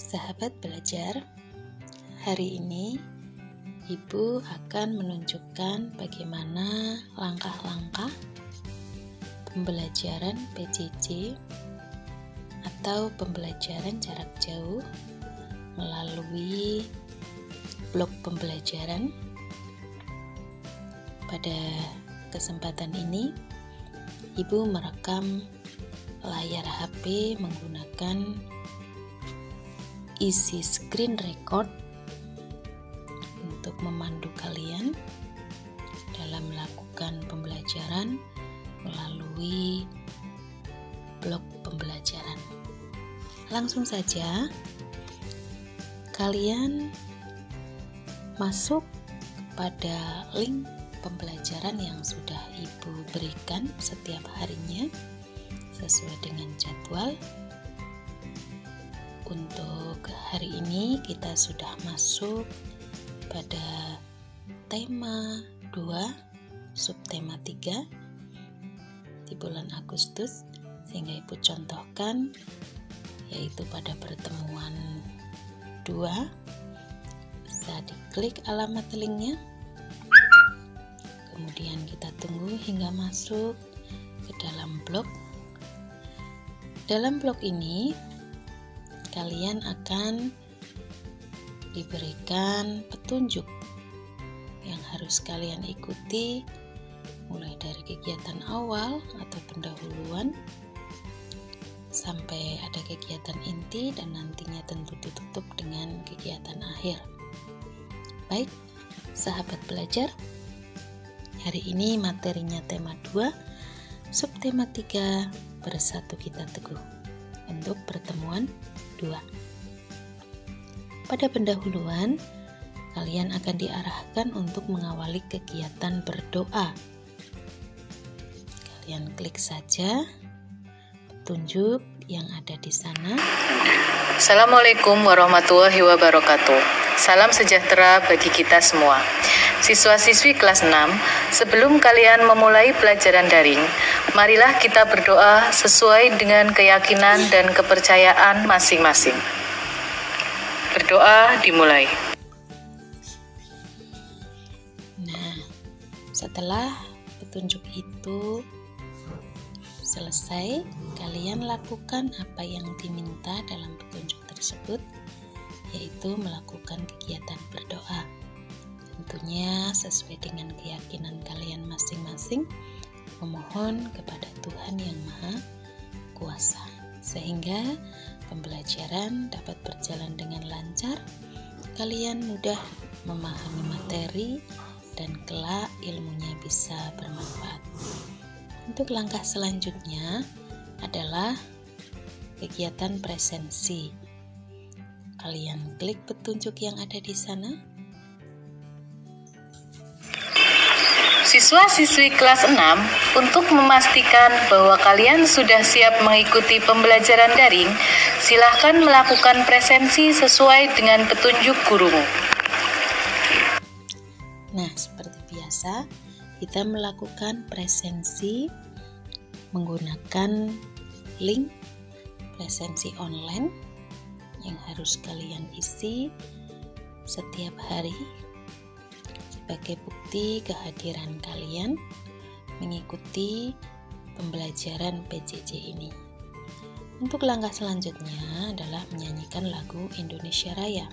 Sahabat belajar, hari ini Ibu akan menunjukkan bagaimana langkah-langkah pembelajaran PJJ atau pembelajaran jarak jauh melalui blok pembelajaran. Pada kesempatan ini, Ibu merekam layar HP menggunakan isi screen record untuk memandu kalian dalam melakukan pembelajaran melalui blok pembelajaran. Langsung saja kalian masuk kepada link pembelajaran yang sudah Ibu berikan setiap harinya sesuai dengan jadwal. Untuk hari ini kita sudah masuk pada tema 2, subtema 3 di bulan Agustus, sehingga Ibu contohkan yaitu pada pertemuan 2. Bisa diklik alamat linknya, kemudian kita tunggu hingga masuk ke dalam blok. Dalam blok ini kalian akan diberikan petunjuk yang harus kalian ikuti, mulai dari kegiatan awal atau pendahuluan sampai ada kegiatan inti dan nantinya tentu ditutup dengan kegiatan akhir. Baik, sahabat belajar, hari ini materinya tema 2, subtema 3, bersatu kita teguh untuk pertemuan 2. Pada pendahuluan, kalian akan diarahkan untuk mengawali kegiatan berdoa. Kalian klik saja petunjuk yang ada di sana. Assalamualaikum warahmatullahi wabarakatuh. Salam sejahtera bagi kita semua. Siswa-siswi kelas 6, sebelum kalian memulai pelajaran daring, marilah kita berdoa sesuai dengan keyakinan dan kepercayaan masing-masing. Berdoa dimulai. Nah, setelah petunjuk itu selesai, kalian lakukan apa yang diminta dalam petunjuk tersebut, yaitu melakukan kegiatan berdoa. Tentunya sesuai dengan keyakinan kalian masing-masing, memohon kepada Tuhan yang Maha Kuasa, sehingga pembelajaran dapat berjalan dengan lancar, kalian mudah memahami materi, dan kelak ilmunya bisa bermanfaat. Untuk langkah selanjutnya adalah kegiatan presensi. Kalian klik petunjuk yang ada di sana. Siswa-siswi kelas 6, untuk memastikan bahwa kalian sudah siap mengikuti pembelajaran daring, silahkan melakukan presensi sesuai dengan petunjuk gurumu. Nah, seperti biasa, kita melakukan presensi menggunakan link presensi online yang harus kalian isi setiap hari sebagai bukti kehadiran kalian mengikuti pembelajaran PJJ ini. Untuk langkah selanjutnya adalah menyanyikan lagu Indonesia Raya.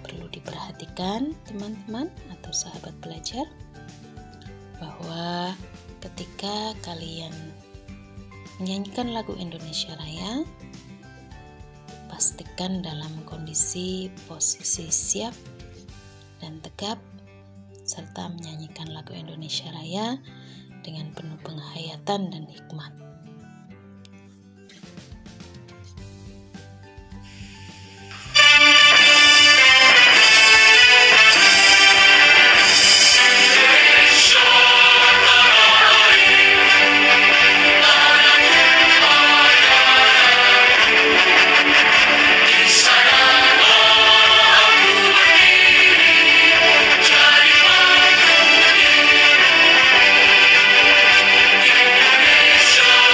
Perlu diperhatikan teman-teman atau sahabat belajar bahwa ketika kalian menyanyikan lagu Indonesia Raya, pastikan dalam kondisi posisi siap dan tegap, serta menyanyikan lagu Indonesia Raya dengan penuh penghayatan dan hikmat. Indonesia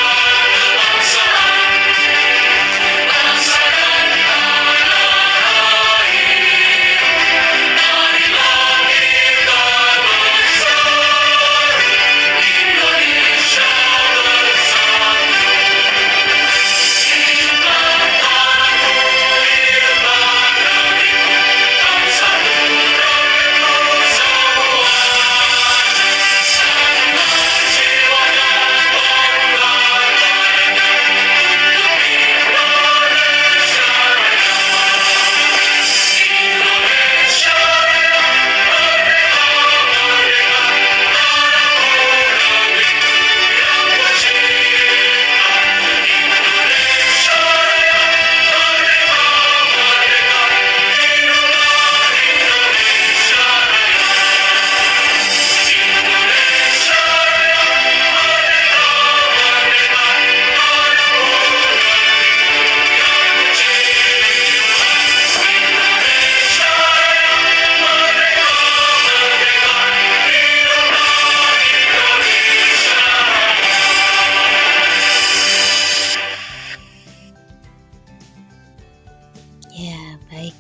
Ya, baik.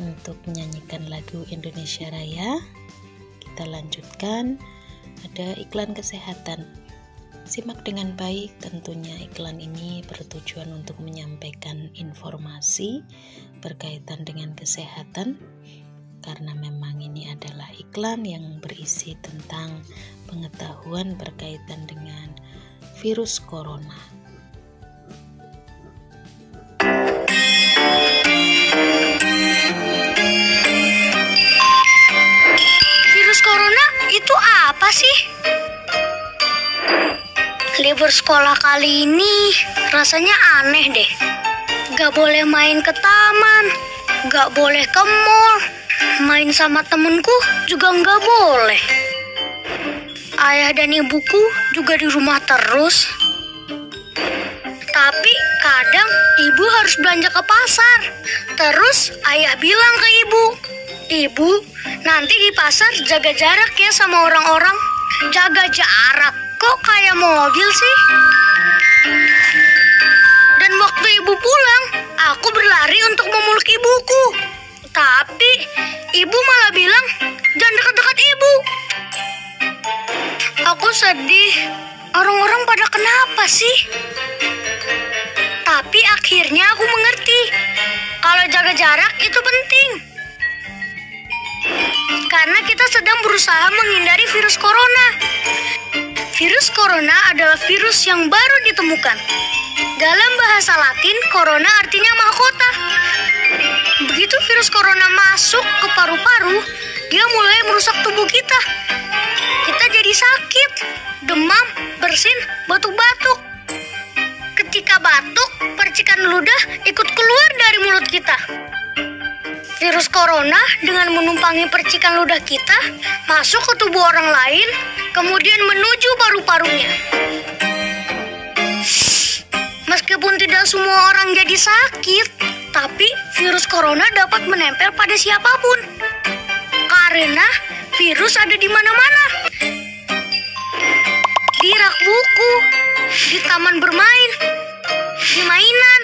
Untuk menyanyikan lagu Indonesia Raya, kita lanjutkan. Ada iklan kesehatan. Simak dengan baik, tentunya iklan ini bertujuan untuk menyampaikan informasi berkaitan dengan kesehatan, karena memang ini adalah iklan yang berisi tentang pengetahuan berkaitan dengan virus corona. Virus corona itu apa sih? Libur sekolah kali ini rasanya aneh deh. Gak boleh main ke taman, gak boleh ke mall, main sama temenku juga gak boleh. Ayah dan ibuku juga di rumah terus. Tapi kadang ibu harus belanja ke pasar. Terus ayah bilang ke ibu, "Ibu, nanti di pasar jaga jarak ya sama orang-orang." Jaga jarak? Kok kayak mobil sih? Dan waktu ibu pulang, aku berlari untuk memeluk ibuku. Tapi ibu malah bilang, "Jangan dekat-dekat ibu." Aku sedih. Orang-orang pada kenapa sih? Tapi akhirnya aku mengerti kalau jaga jarak itu penting. Karena kita sedang berusaha menghindari virus corona. Virus corona adalah virus yang baru ditemukan. Dalam bahasa Latin, corona artinya mahkota. Begitu virus corona masuk ke paru-paru, dia mulai merusak tubuh kita. Kita jadi sakit, demam, bersin, batuk-batuk. Ketika batuk, percikan ludah ikut keluar dari mulut kita. Virus corona dengan menumpangi percikan ludah kita masuk ke tubuh orang lain, kemudian menuju paru-parunya. Meskipun tidak semua orang jadi sakit, tapi virus corona dapat menempel pada siapapun. Karena virus ada di mana-mana. Di rak buku, di taman bermain, di mainan,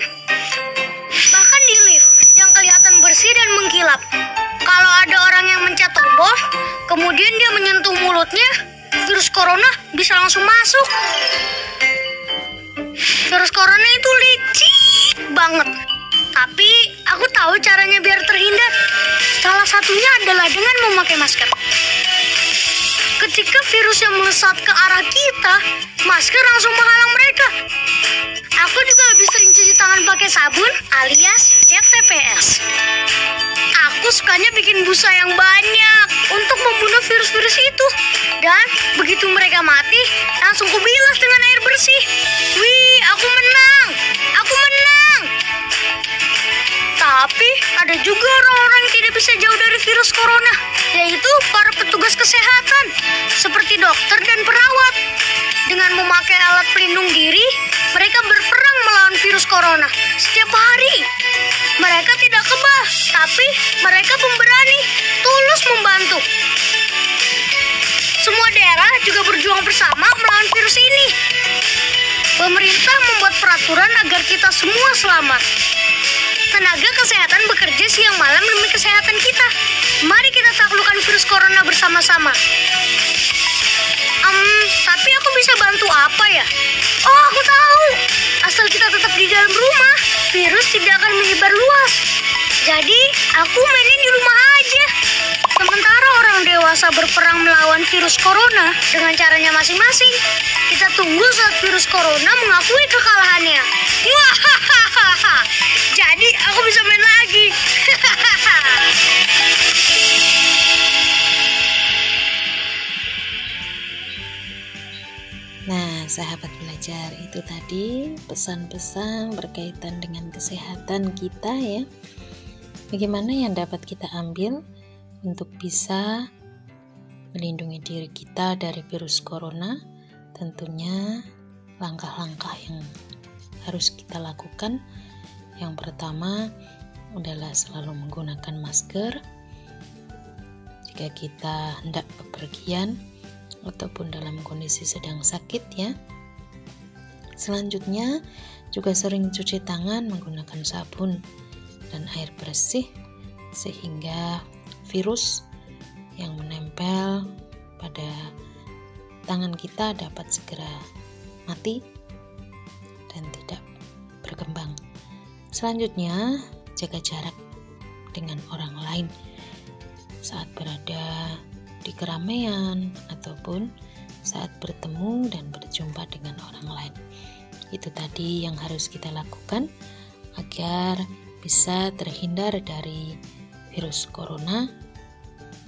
bahkan di lift yang kelihatan bersih dan mengkilap. Kalau ada orang yang mencet tombol, kemudian dia menyentuh mulutnya, virus corona bisa langsung masuk. Virus corona itu licik banget. Tapi aku tahu caranya biar terhindar. Salah satunya adalah dengan memakai masker. Ketika virus yang melesat ke arah kita, masker langsung menghalang mereka. Aku juga lebih sering cuci tangan pakai sabun alias cat TPS. Aku sukanya bikin busa yang banyak untuk membunuh virus-virus itu. Dan begitu mereka mati, langsung kubilas dengan air bersih. Wih, aku menang! Aku menang! Tapi ada juga orang-orang yang tidak bisa jauh dari virus corona, yaitu para petugas kesehatan, seperti dokter dan perawat. Dengan memakai alat pelindung diri, mereka berperang melawan virus corona setiap hari. Mereka tidak kebal, tapi mereka pemberani, tulus membantu. Semua daerah juga berjuang bersama melawan virus ini. Pemerintah membuat peraturan agar kita semua selamat. Tenaga kesehatan bekerja siang malam demi kesehatan kita. Mari kita taklukkan virus corona bersama-sama. Tapi aku bisa bantu apa ya? Oh, aku tahu. Asal kita tetap di dalam rumah, virus tidak akan menyebar luas. Jadi, aku mainin di rumah aja. Sementara orang dewasa berperang melawan virus corona dengan caranya masing-masing. Kita tunggu saat virus corona mengakui kekalahannya. Wahahaha. Jadi, aku bisa main lagi. Nah, sahabat belajar, itu tadi pesan-pesan berkaitan dengan kesehatan kita ya. Bagaimana yang dapat kita ambil untuk bisa melindungi diri kita dari virus corona? Tentunya langkah-langkah yang harus kita lakukan. Yang pertama adalah selalu menggunakan masker jika kita hendak bepergian ataupun dalam kondisi sedang sakit ya. Selanjutnya Juga sering cuci tangan menggunakan sabun dan air bersih sehingga virus yang menempel pada tangan kita dapat segera mati dan tidak berkembang. Selanjutnya, jaga jarak dengan orang lain saat berada di keramaian ataupun saat bertemu dan berjumpa dengan orang lain. Itu tadi yang harus kita lakukan agar bisa terhindar dari virus corona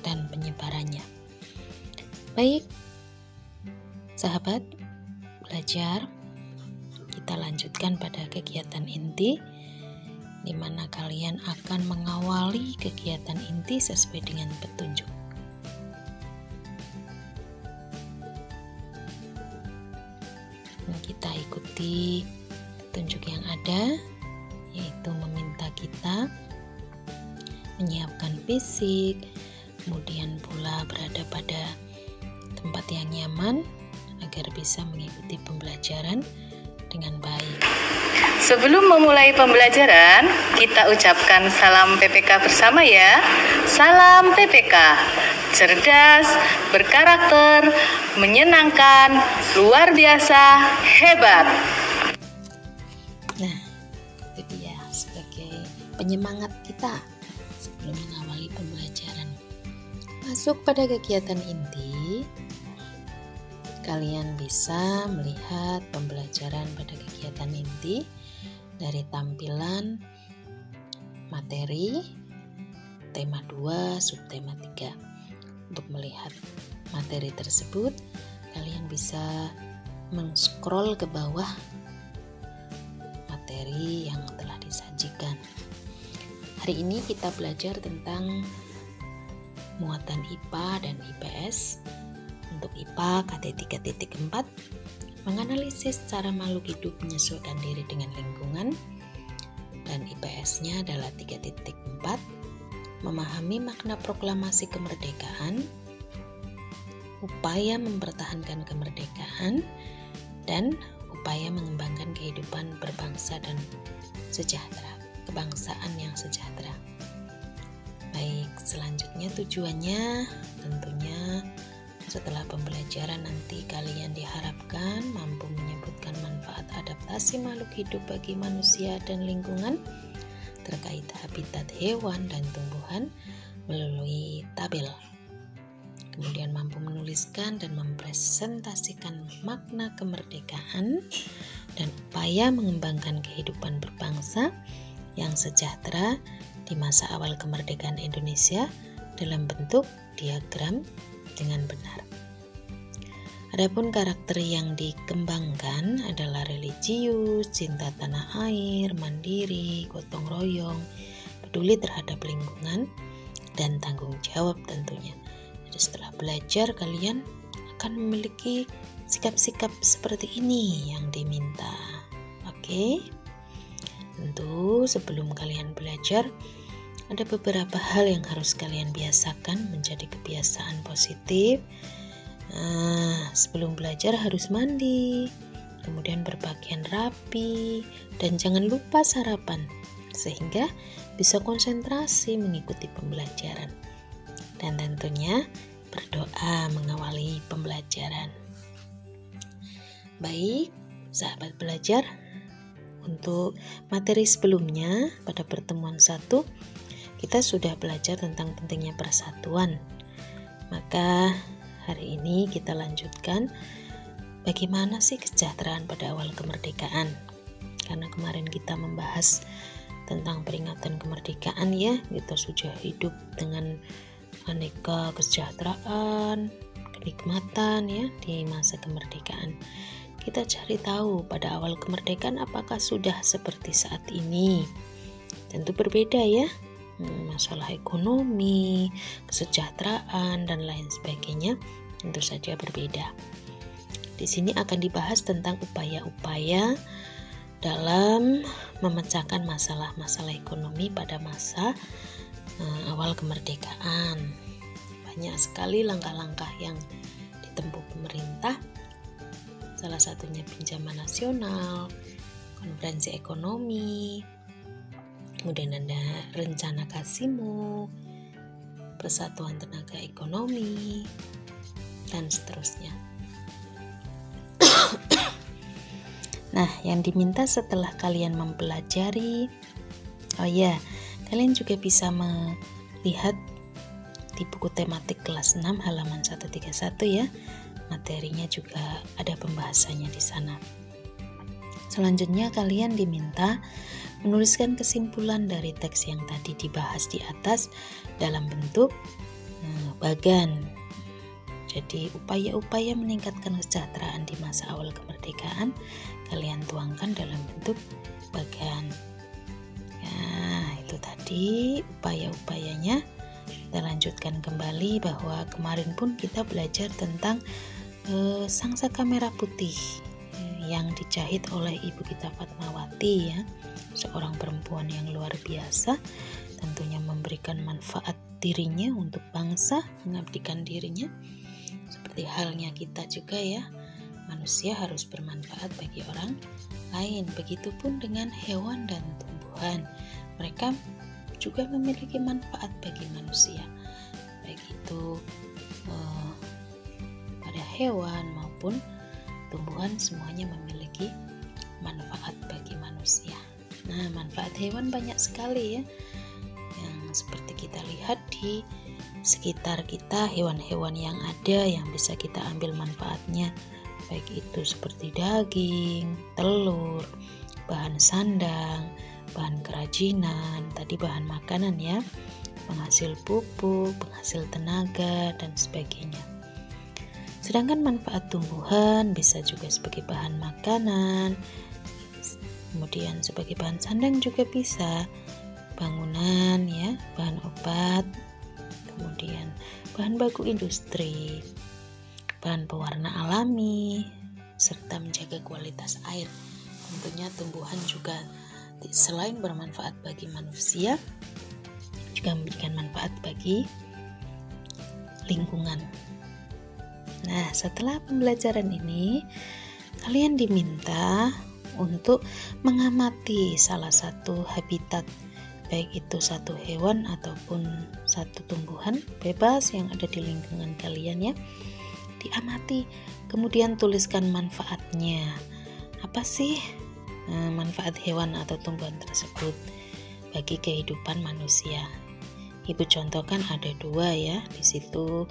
dan penyebarannya. Baik, sahabat belajar, kita lanjutkan pada kegiatan inti, di mana kalian akan mengawali kegiatan inti sesuai dengan petunjuk. Kita ikuti petunjuk yang ada, yaitu meminta kita menyiapkan fisik, kemudian pula berada pada tempat yang nyaman agar bisa mengikuti pembelajaran dengan baik. Sebelum memulai pembelajaran, kita ucapkan salam PPK bersama ya. Salam PPK, cerdas, berkarakter, menyenangkan, luar biasa, hebat. Nah, itu dia sebagai penyemangat kita sebelum mengawali pembelajaran. Masuk pada kegiatan inti, kalian bisa melihat pembelajaran pada kegiatan inti dari tampilan materi, tema 2, subtema 3. Untuk melihat materi tersebut, kalian bisa men-scroll ke bawah materi yang telah disajikan. Hari ini kita belajar tentang muatan IPA dan IPS. Untuk IPA KT 3.4, menganalisis cara makhluk hidup menyesuaikan diri dengan lingkungan, dan IPS-nya adalah 3.4, memahami makna proklamasi kemerdekaan, upaya mempertahankan kemerdekaan, dan upaya mengembangkan kehidupan berbangsa dan sejahtera, kebangsaan yang sejahtera. Baik, selanjutnya tujuannya tentunya setelah pembelajaran nanti kalian diharapkan mampu menyebutkan manfaat adaptasi makhluk hidup bagi manusia dan lingkungan terkait habitat hewan dan tumbuhan melalui tabel. Kemudian mampu menuliskan dan mempresentasikan makna kemerdekaan dan upaya mengembangkan kehidupan berbangsa yang sejahtera di masa awal kemerdekaan Indonesia dalam bentuk diagram dengan benar. Adapun karakter yang dikembangkan adalah religius, cinta tanah air, mandiri, gotong royong, peduli terhadap lingkungan, dan tanggung jawab tentunya. Jadi setelah belajar kalian akan memiliki sikap-sikap seperti ini yang diminta. Oke? Tentu sebelum kalian belajar ada beberapa hal yang harus kalian biasakan menjadi kebiasaan positif. Sebelum belajar harus mandi, kemudian berpakaian rapi, dan jangan lupa sarapan sehingga bisa konsentrasi mengikuti pembelajaran. Dan tentunya berdoa mengawali pembelajaran. Baik, sahabat belajar, untuk materi sebelumnya pada pertemuan 1 kita sudah belajar tentang pentingnya persatuan. Maka hari ini kita lanjutkan bagaimana sih kesejahteraan pada awal kemerdekaan. Karena kemarin kita membahas tentang peringatan kemerdekaan ya, kita sudah hidup dengan aneka kesejahteraan, kenikmatan ya di masa kemerdekaan. Kita cari tahu pada awal kemerdekaan apakah sudah seperti saat ini. Tentu berbeda ya. Masalah ekonomi, kesejahteraan, dan lain sebagainya tentu saja berbeda. Di sini akan dibahas tentang upaya-upaya dalam memecahkan masalah-masalah ekonomi pada masa awal kemerdekaan. Banyak sekali langkah-langkah yang ditempuh pemerintah, salah satunya pinjaman nasional, konferensi ekonomi, kemudian ada rencana Kasimu, Persatuan Tenaga Ekonomi, dan seterusnya. Nah, yang diminta setelah kalian mempelajari, kalian juga bisa melihat di buku tematik kelas 6 halaman 131 ya. Materinya juga ada pembahasannya di sana. Selanjutnya kalian diminta menuliskan kesimpulan dari teks yang tadi dibahas di atas dalam bentuk bagan. Jadi upaya-upaya meningkatkan kesejahteraan di masa awal kemerdekaan kalian tuangkan dalam bentuk bagan. Nah, itu tadi upaya-upayanya. Kita lanjutkan kembali bahwa kemarin pun kita belajar tentang sangsaka merah putih yang dijahit oleh ibu kita Fatmawati ya, seorang perempuan yang luar biasa, tentunya memberikan manfaat dirinya untuk bangsa, mengabdikan dirinya. Seperti halnya kita juga ya, manusia harus bermanfaat bagi orang lain. Begitupun dengan hewan dan tumbuhan, mereka juga memiliki manfaat bagi manusia, baik itu pada hewan maupun tumbuhan, semuanya memiliki manfaat bagi manusia. Nah, manfaat hewan banyak sekali ya, yang seperti kita lihat di sekitar kita, hewan-hewan yang ada yang bisa kita ambil manfaatnya, baik itu seperti daging, telur, bahan sandang, bahan kerajinan, tadi bahan makanan ya, penghasil pupuk, penghasil tenaga, dan sebagainya. Sedangkan manfaat tumbuhan bisa juga sebagai bahan makanan, kemudian sebagai bahan sandang juga bisa, bangunan ya, bahan obat, kemudian bahan baku industri, bahan pewarna alami, serta menjaga kualitas air. Tentunya tumbuhan juga selain bermanfaat bagi manusia, juga memberikan manfaat bagi lingkungan. Nah, setelah pembelajaran ini, kalian diminta untuk mengamati salah satu habitat, baik itu satu hewan ataupun satu tumbuhan bebas yang ada di lingkungan kalian ya. Diamati, kemudian tuliskan manfaatnya. Apa sih manfaat hewan atau tumbuhan tersebut bagi kehidupan manusia? Ibu contohkan ada 2 ya di situ.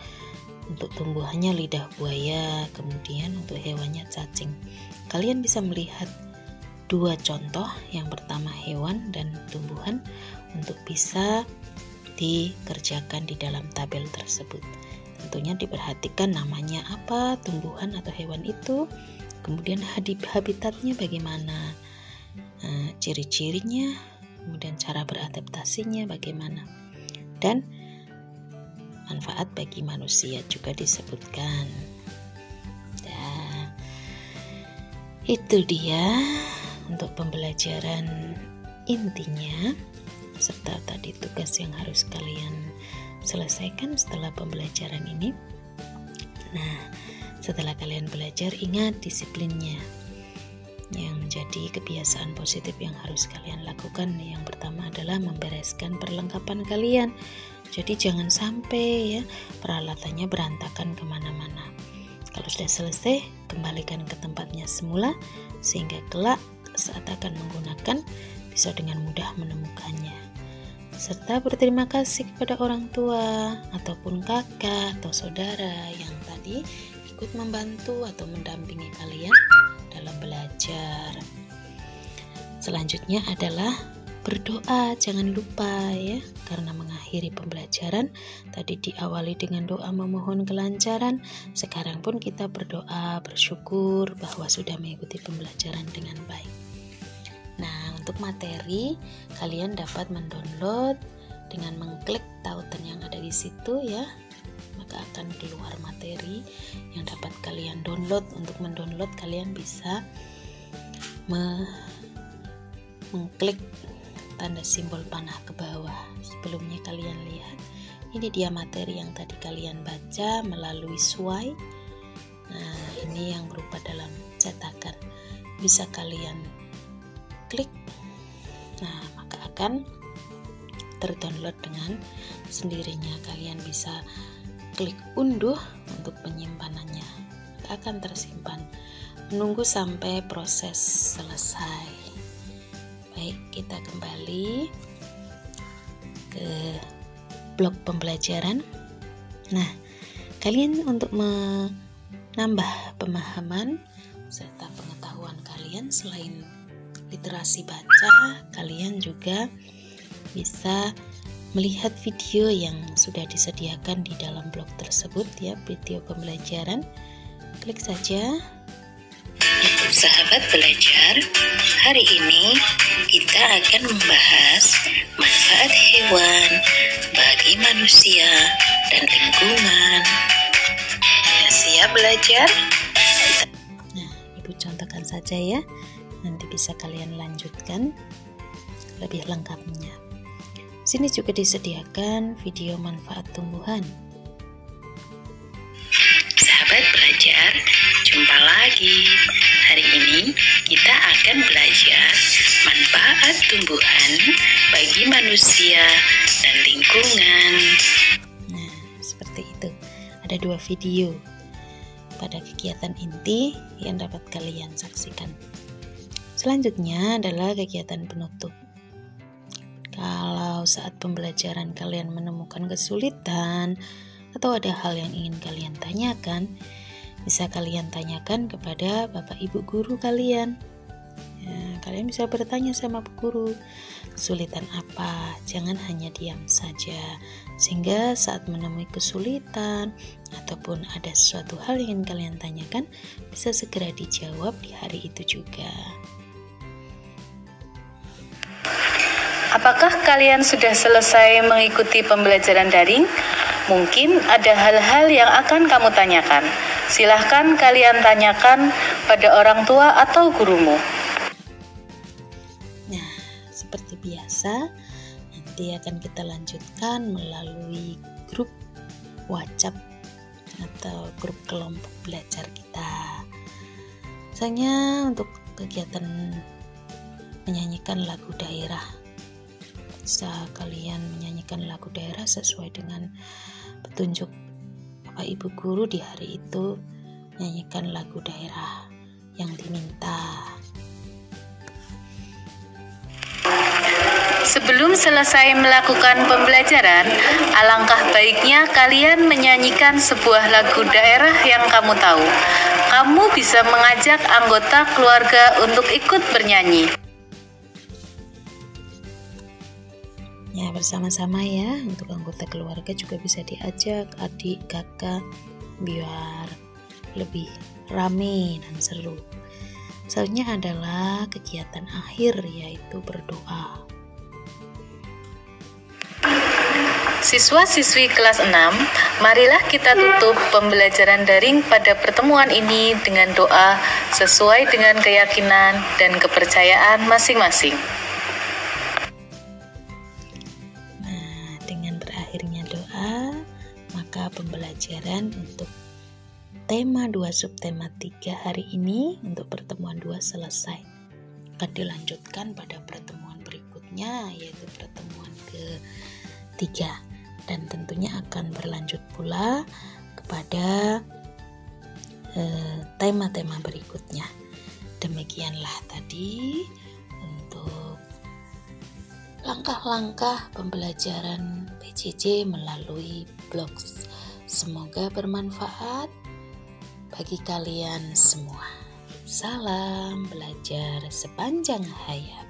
Untuk tumbuhannya lidah buaya, kemudian untuk hewannya cacing. Kalian bisa melihat 2 contoh, yang pertama hewan dan tumbuhan, untuk bisa dikerjakan di dalam tabel tersebut. Tentunya diperhatikan namanya apa, tumbuhan atau hewan itu, kemudian habitatnya bagaimana, ciri-cirinya, kemudian cara beradaptasinya bagaimana, dan manfaat bagi manusia juga disebutkan. Nah, itu dia untuk pembelajaran intinya, serta tadi tugas yang harus kalian selesaikan setelah pembelajaran ini. Nah, setelah kalian belajar, ingat disiplinnya. Yang menjadi kebiasaan positif yang harus kalian lakukan, yang pertama adalah membereskan perlengkapan kalian. Jadi jangan sampai ya peralatannya berantakan kemana-mana. Kalau sudah selesai, kembalikan ke tempatnya semula, sehingga kelak saat akan menggunakan bisa dengan mudah menemukannya. Serta berterima kasih kepada orang tua ataupun kakak atau saudara yang tadi ikut membantu atau mendampingi kalian dalam belajar. Selanjutnya adalah berdoa, jangan lupa ya, karena mengakhiri pembelajaran tadi diawali dengan doa memohon kelancaran. Sekarang pun kita berdoa, bersyukur bahwa sudah mengikuti pembelajaran dengan baik. Nah, untuk materi kalian dapat mendownload dengan mengklik tautan yang ada di situ ya, maka akan keluar materi yang dapat kalian download. Untuk mendownload kalian bisa mengklik tanda simbol panah ke bawah. Sebelumnya kalian lihat, ini dia materi yang tadi kalian baca melalui Sway. Nah, ini yang berupa dalam cetakan. Bisa kalian klik, nah maka akan terdownload dengan sendirinya. Kalian bisa klik unduh untuk penyimpanannya, akan tersimpan menunggu sampai proses selesai. Baik, kita kembali ke blok pembelajaran. Nah, kalian untuk menambah pemahaman serta pengetahuan kalian, selain literasi baca, kalian juga bisa melihat video yang sudah disediakan di dalam blog tersebut ya, video pembelajaran. Klik saja. Sahabat belajar, hari ini kita akan membahas manfaat hewan bagi manusia dan lingkungan. Siap belajar? Nah, Ibu contohkan saja ya, nanti bisa kalian lanjutkan lebih lengkapnya. Sini juga disediakan video manfaat tumbuhan. Sahabat belajar, jumpa lagi. Hari ini kita akan belajar manfaat tumbuhan bagi manusia dan lingkungan. Nah, seperti itu. Ada 2 video pada kegiatan inti yang dapat kalian saksikan. Selanjutnya adalah kegiatan penutup. Kalau saat pembelajaran kalian menemukan kesulitan atau ada hal yang ingin kalian tanyakan, bisa kalian tanyakan kepada Bapak Ibu guru kalian. Ya, kalian bisa bertanya sama Bu Guru, kesulitan apa? Jangan hanya diam saja, sehingga saat menemui kesulitan ataupun ada sesuatu hal yang ingin kalian tanyakan, bisa segera dijawab di hari itu juga. Apakah kalian sudah selesai mengikuti pembelajaran daring? Mungkin ada hal-hal yang akan kamu tanyakan. Silahkan kalian tanyakan pada orang tua atau gurumu. Nah, seperti biasa, nanti akan kita lanjutkan melalui grup WhatsApp atau grup kelompok belajar kita. Misalnya untuk kegiatan menyanyikan lagu daerah, bisa kalian menyanyikan lagu daerah sesuai dengan petunjuk Bapak Ibu guru di hari itu, menyanyikan lagu daerah yang diminta. Sebelum selesai melakukan pembelajaran, alangkah baiknya kalian menyanyikan sebuah lagu daerah yang kamu tahu. Kamu bisa mengajak anggota keluarga untuk ikut bernyanyi. Ya, bersama-sama ya, untuk anggota keluarga juga bisa diajak adik, kakak, biar lebih rame dan seru. Selanjutnya adalah kegiatan akhir, yaitu berdoa. Siswa-siswi kelas 6, marilah kita tutup pembelajaran daring pada pertemuan ini dengan doa sesuai dengan keyakinan dan kepercayaan masing-masing. Akhirnya doa, maka pembelajaran untuk tema 2 subtema 3 hari ini untuk pertemuan 2 selesai. Akan dilanjutkan pada pertemuan berikutnya, yaitu pertemuan ke-3, dan tentunya akan berlanjut pula kepada tema-tema berikutnya. Demikianlah tadi untuk langkah-langkah pembelajaran PJJ melalui blog. Semoga bermanfaat bagi kalian semua. Salam belajar sepanjang hayat.